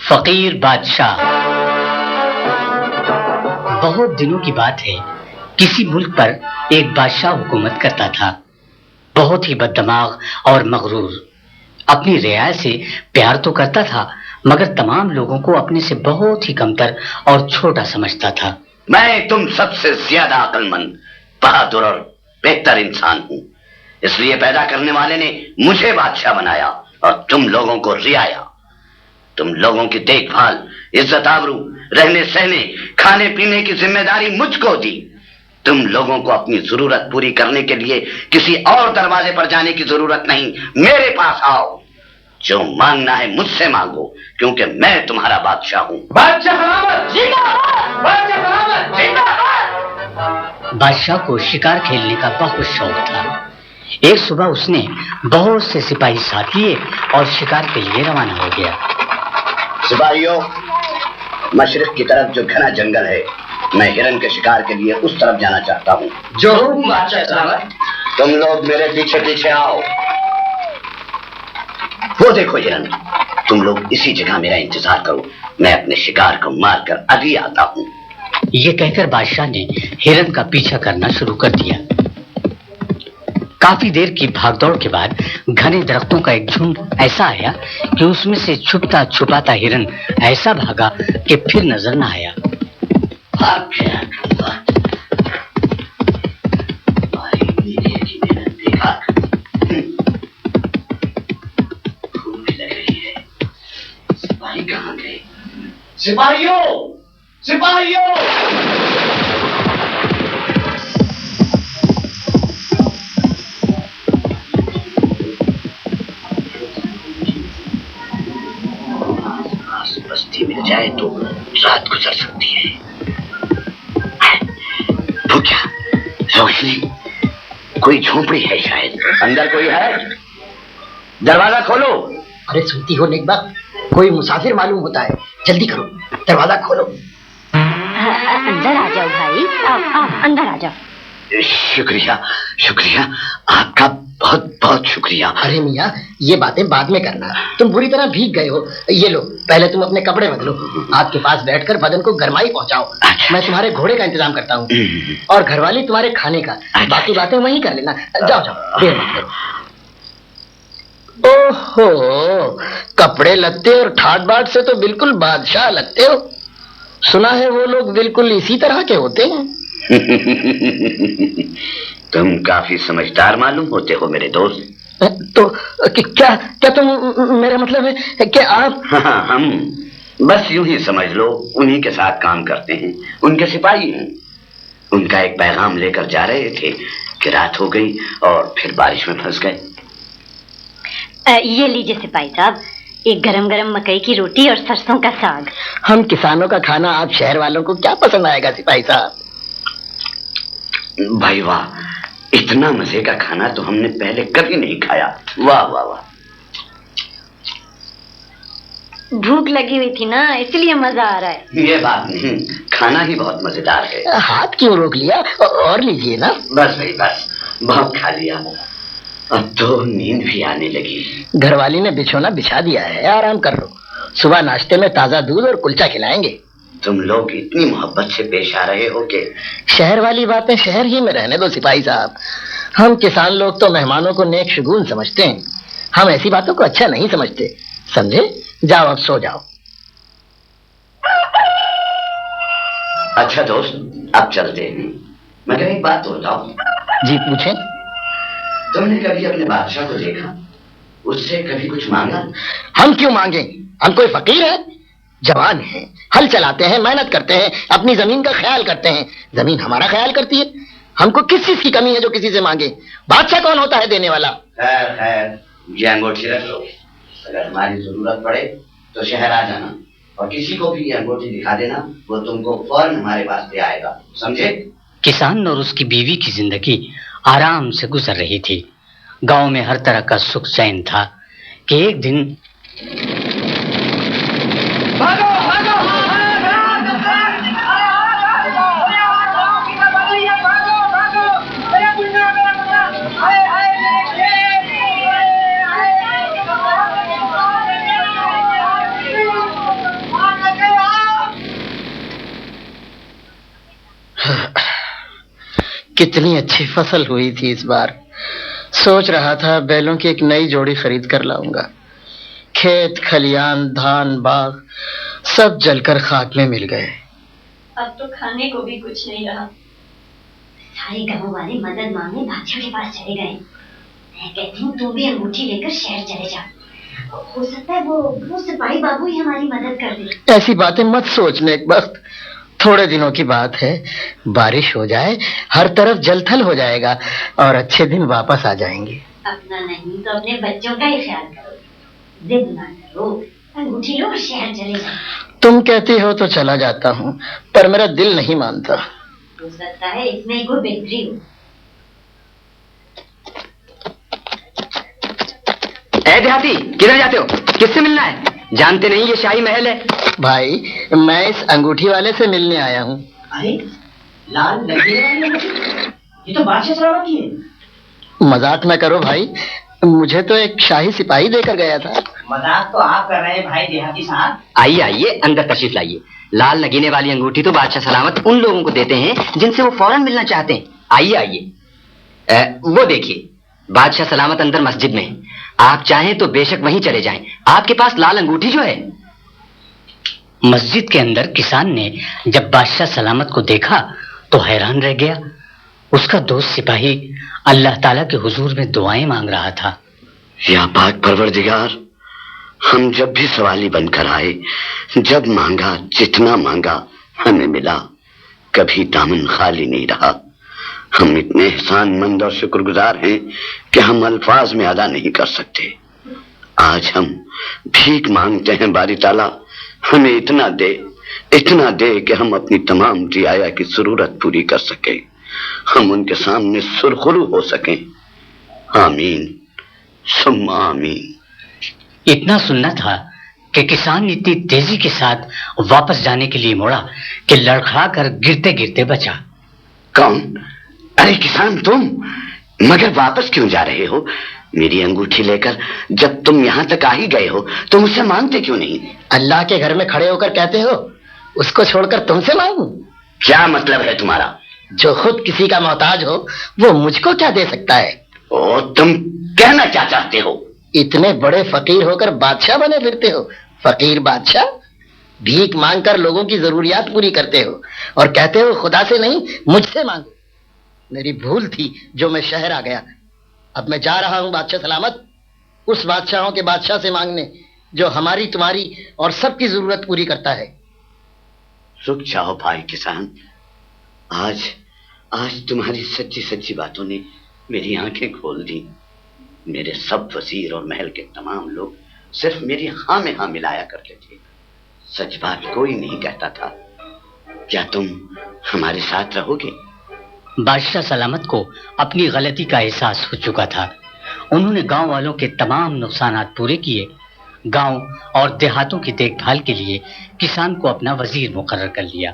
فقیر بادشاہ۔ بہت دنوں کی بات ہے، کسی ملک پر ایک بادشاہ حکومت کرتا تھا، بہت ہی بددماغ اور مغرور۔ اپنی رعایا سے پیار تو کرتا تھا، مگر تمام لوگوں کو اپنے سے بہت ہی کمتر اور چھوٹا سمجھتا تھا۔ میں تم سب سے زیادہ عقل مند، بہادر اور بہتر انسان ہوں، اس لیے پیدا کرنے والے نے مجھے بادشاہ بنایا اور تم لوگوں کو رعایا۔ تم لوگوں کی دیکھ بھال، عزت آبرو، رہنے سہنے، کھانے پینے کی ذمہ داری مجھ کو دی۔ تم لوگوں کو اپنی ضرورت پوری کرنے کے لیے کسی اور دروازے پر جانے کی ضرورت نہیں، میرے پاس آؤ، جو مانگنا ہے مجھ سے مانگو، کیونکہ میں تمہارا بادشاہ ہوں۔ بادشاہ سلامت زندہ باد، بادشاہ سلامت زندہ باد۔ بادشاہ کو شکار کھیلنے کا بہت شوق تھا۔ ایک صبح اس نے بہت سے سپاہی ساتھ لیے اور شکار کے لیے روانہ ہو گیا۔ سپاہیوں، مشرق کی طرف جو گھنا جنگل ہے، میں ہرن کے شکار کے لیے اس طرف جانا چاہتا ہوں۔ جو حکم بادشاہ سلامت۔ تم لوگ میرے پیچھے پیچھے آؤ۔ وہ دیکھو ہرن، تم لوگ اسی جگہ میرا انتظار کرو، میں اپنے شکار کو مار کر ابھی آتا ہوں۔ یہ کہہ کر بادشاہ نے ہرن کا پیچھا کرنا شروع کر دیا۔ کافی دیر کی بھاگ دوڑ کے بعد گھنے درختوں کا ایک جھنڈ ایسا آیا کہ اس میں سے چھپتا چھپاتا ہرن ایسا بھاگا کہ پھر نظر نہ آیا۔ سپاہیوں، سپاہیوں، بستی مل جائے تو رات گزر سکتی ہے۔ وہ کیا روشنی، کوئی جھونپڑی ہے شاید، اندر کوئی ہے؟ دروازہ کھولو۔ ارے سنتی ہو نیک بخت، کوئی مسافر معلوم ہوتا ہے، جلدی کرو، دروازہ کھولو۔ اندر آ جاؤ بھائی، آپ اندر آ جاؤ۔ شکریہ شکریہ، آپ کا بہت بہت شکریہ۔ ارے میاں، یہ باتیں بعد میں کرنا، تم بری طرح بھیگ گئے ہو، یہ لو پہلے تم اپنے کپڑے بدلو، آپ کے پاس بیٹھ کر بدن کو گرمائی پہنچاؤ، میں تمہارے گھوڑے کا انتظام کرتا ہوں اور گھر والی تمہارے کھانے کا، باقی باتیں وہیں کر لینا، جاؤ جاؤ، دیر مت کرو۔ اوہو، کپڑے لتے اور ٹھاٹ باٹ سے تو بالکل بادشاہ لگتے ہو، سنا ہے وہ لوگ بالکل اسی طرح کے ہوتے ہیں۔ تم کافی سمجھدار معلوم ہوتے ہو میرے دوست۔ تو کیا تم، میرا مطلب ہے کہ آپ؟ ہم بس یوں ہی سمجھ لو، انہی کے ساتھ کام کرتے ہیں، ان کے سپاہی ہیں۔ ان کا ایک پیغام لے کر جا رہے تھے کہ رات ہو گئی اور پھر بارش میں پھنس گئے۔ یہ لیجیے سپاہی صاحب، ایک گرم گرم مکئی کی روٹی اور سرسوں کا ساگ۔ ہم کسانوں کا کھانا آپ شہر والوں کو کیا پسند آئے گا سپاہی صاحب؟ بھائی واہ، اتنا مزے کا کھانا تو ہم نے پہلے کبھی نہیں کھایا، واہ واہ واہ۔ بھوک لگی ہوئی تھی نا، اس لیے مزہ آ رہا ہے۔ یہ بات نہیں، کھانا ہی بہت مزیدار ہے۔ ہاتھ کیوں روک لیا، اور لیجیے نا۔ بس بھائی بس، بہت کھا لیا، اب تو نیند بھی آنے لگی۔ گھر والی نے بچھونا بچھا دیا ہے، آرام کر لو، صبح ناشتے میں تازہ دودھ اور کلچا کھلائیں گے۔ تم لوگ اتنی محبت سے پیش آ رہے ہو کہ شہر والی باتیں شہر ہی میں رہنے دو سپاہی صاحب، ہم کسان لوگ تو مہمانوں کو نیک شگون سمجھتے ہیں، ہم ایسی باتوں کو اچھا نہیں سمجھتے، سمجھے؟ جاؤ اب سو جاؤ۔ اچھا دوست، اب چلتے ہیں، مگر ایک بات تو بتاؤ، جی پوچھیں۔ تم نے کبھی اپنے بادشاہ کو دیکھا، اس سے کبھی کچھ مانگا؟ ہم کیوں مانگیں، ہم کوئی فقیر ہیں؟ جوان ہیں، ہل چلاتے ہیں، محنت کرتے ہیں، اپنی زمین کا خیال کرتے ہیں، زمین ہمارا خیال کرتی ہے، ہم کو کس چیز کی کمی ہے جو کسی سے مانگے؟ بادشاہ کون ہوتا ہے دینے والا؟ خیر خیر، یہ انگوٹھی رکھ لو، اگر ہماری ضرورت پڑے تو شہر آ جانا اور کسی کو بھی یہ انگوٹھی دکھا دینا، وہ تم کو فوراً ہمارے پاس لے آئے گا، سمجھے؟ کسان اور اس کی بیوی کی زندگی آرام سے گزر رہی تھی، گاؤں میں ہر طرح کا سکھ چین تھا کہ ایک دن کتنی اچھی فصل ہوئی تھی اس بار. سوچ رہا تھا بیلوں کی ایک نئی جوڑی خرید کر لاؤں گا. کھیت کھلیان دھان باغ سب جل کر خاک میں مل گئے. اب تو کھانے کو بھی کچھ نہیں رہا. سارے گاؤں والے مدد مانگنے بادشاہ کے پاس چلے گئے. میں کہتی ہوں تم بھی انگوٹھی لے کر شہر چلے جا. ہو سکتا ہے وہ سپاہی بابو ہی ہماری مدد کر دے. ایسی باتیں مت سوچ نیک بخت. تھوڑے دنوں کی بات ہے. بارش ہو جائے ہر طرف جل تھل ہو جائے گا اور اچھے دن واپس آ جائیں گے. اپنا نہیں تو اپنے بچوں کا ہی خیال کرو. ضد نہ کرو. انگوٹھی لو اور شہر چلے جاؤ. تم کہتی ہو تو چلا جاتا ہوں پر میرا دل نہیں مانتا. ہو سکتا ہے اس میں کوئی بہتری ہو. اے دیہاتی کدھر جاتے ہو؟ کس سے ملنا ہے؟ جانتے نہیں یہ شاہی محل ہے؟ بھائی میں اس انگوٹھی والے سے ملنے آیا ہوں. ارے لال لگنے والی انگوٹھی؟ یہ تو بادشاہ سلامت کی ہے. مذاق نہ کرو بھائی. مجھے تو ایک شاہی سپاہی دے کر گیا تھا. مذاق تو آپ کر رہے ہیں بھائی دیہاتی صاحب. آئیے آئیے اندر تشریف لائیے. لال نگینے والی انگوٹھی تو بادشاہ سلامت ان لوگوں کو دیتے ہیں جن سے وہ فوراً ملنا چاہتے ہیں. آئیے آئیے. وہ دیکھیے بادشاہ سلامت اندر مسجد میں ہیں. آپ چاہیں تو بے شک وہیں چلے جائیں. آپ کے پاس لال انگوٹھی جو ہے. مسجد کے اندر کسان نے جب بادشاہ سلامت کو دیکھا تو حیران رہ گیا. اس کا دوست سپاہی اللہ تعالیٰ کے حضور میں دعائیں مانگ رہا تھا. یا پاک پروردگار، ہم جب بھی سوالی بن کر آئے، جب مانگا جتنا مانگا ہمیں ملا. کبھی دامن خالی نہیں رہا. ہم اتنے احسان مند اور شکر گزار ہیں کہ ہم الفاظ میں ادا نہیں کر سکتے. آج ہم بھیک مانگتے ہیں باری تعالیٰ ہمیں اتنا دے کہ ہم اپنی تمام رعایا کی ضرورت پوری کر سکیں. ہم ان کے سامنے سرخرو ہو سکیں. آمین ثم آمین. اتنا سننا تھا کہ کسان اتنی تیزی کے ساتھ واپس جانے کے لیے مڑا کہ لڑکھڑا کر گرتے گرتے بچا. کون؟ ارے کسان تم، مگر واپس کیوں جا رہے ہو؟ میری انگوٹھی لے کر جب تم یہاں تک آ ہی گئے ہو تو مجھ سے مانگتے کیوں نہیں؟ اللہ کے گھر میں کھڑے ہو کر کہتے ہو اس کو چھوڑ کر تم سے مانگوں؟ کیا مطلب ہے تمہارا؟ جو خود کسی کا محتاج ہو وہ مجھ کو کیا دے سکتا ہے؟ او تم کہنا کیا چاہتے ہو؟ اتنے بڑے فقیر ہو کر بادشاہ بنے پھرتے ہو. فقیر بادشاہ بھیک مانگ کر لوگوں کی ضروریات پوری کرتے ہو اور کہتے ہو خدا سے نہیں مجھ سے مانگو. میری بھول تھی جو میں شہر آ گیا. اب میں جا رہا ہوں بادشاہ سلامت اس بادشاہوں کے بادشاہ سے مانگنے جو ہماری تمہاری اور سب کی ضرورت پوری کرتا ہے. رک جاؤ بھائی کسان. آج تمہاری سچی سچی باتوں نے میری آنکھیں کھول دی. میرے سب وزیر اور محل کے تمام لوگ صرف میری ہاں میں ہاں ملایا کرتے تھے. سچ بات کوئی نہیں کہتا تھا. کیا تم ہمارے ساتھ رہو گے؟ بادشاہ سلامت کو اپنی غلطی کا احساس ہو چکا تھا. انہوں نے گاؤں والوں کے تمام نقصانات پورے کیے. گاؤں اور دیہاتوں کی دیکھ بھال کے لیے کسان کو اپنا وزیر مقرر کر لیا.